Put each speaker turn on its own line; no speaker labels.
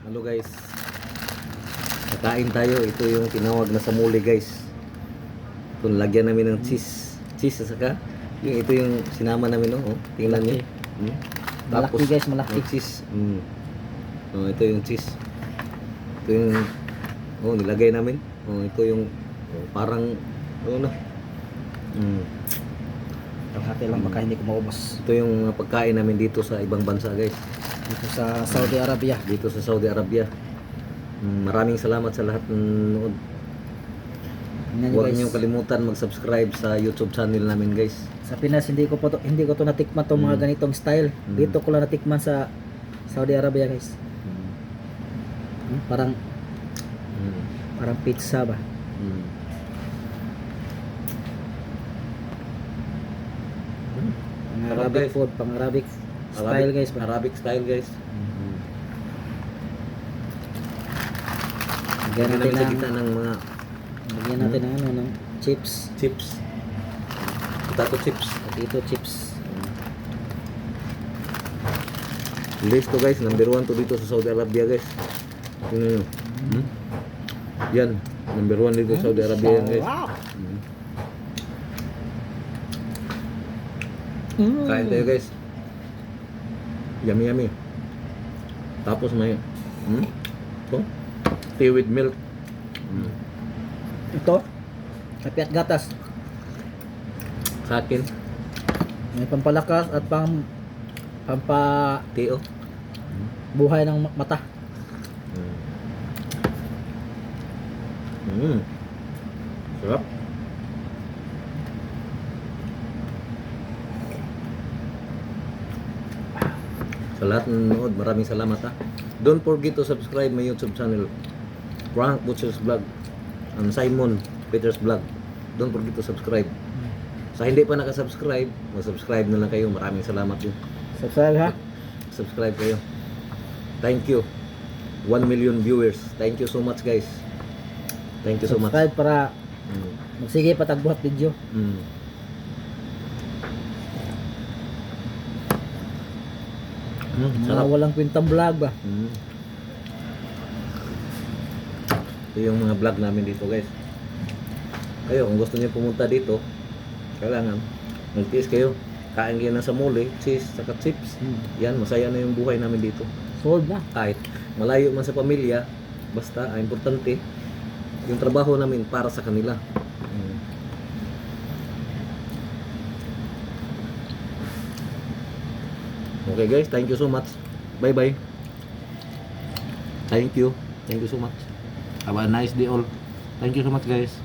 Hello guys. Kakain tayo. Ito yung tinawag na samuli guys. Ito lagyan namin ng cheese. Cheese saka ito yung sinama namin oh. Tingnan niyo.
Malaki guys, malaki.
Yung cheese. Oh, ito yung cheese. Ito yung nilagay namin. Oh, ito yung parang ano na.
Hati lang baka hindi ko maubos.
Ito yung mga pagkain namin dito sa ibang bansa guys.
Dito sa Saudi Arabia.
Dito sa Saudi Arabia. Maraming salamat sa lahat ng nood. Huwag niyong kalimutan mag-subscribe sa YouTube channel namin guys.
Sa Pinas hindi ko to natikman tong mga ganitong style. Dito ko lang natikman sa Saudi Arabia guys. Parang pizza ba? Pang Arabic food, pang Arabic style guys.
Arabic style guys.
Lagyan natin ng ng chips.
Potato chips.
Potato chips.
List to guys, number 1 to dito sa Saudi Arabia guys. Yan, number 1 dito sa Saudi Arabia yan guys. Kain tayo guys. Yummy. Tapos may tea with milk.
Ito, kape at gatas.
Sa akin,
May pampalakas at
tea
buhay ng mata.
Sarap. Sa lahat ng nanood, maraming salamat ha. Don't forget to subscribe my YouTube channel, Frank Butcher's Vlog and Simon Peter's Vlog. Don't forget to subscribe. Sa hindi pa nakasubscribe, mag-subscribe na lang kayo. Maraming salamat din.
Subscribe ha.
Subscribe kayo. Thank you. 1 million viewers. Thank you so much guys. Thank you so much.
Subscribe para magsige patagbuhat video.
Sarap.
Walang kwentang vlog ba?
Ito yung mga vlog namin dito guys. Kayo kung gusto niyo pumunta dito, kailangan mag-tiis kayo. Kain kayo ng samuli, cheese, saka chips. Yan, masaya na yung buhay namin dito.
Sold na.
Kahit malayo man sa pamilya, basta ang importante yung trabaho namin para sa kanila. Okay guys, thank you so much. Bye bye. Thank you so much. Have a nice day all. Thank you so much guys.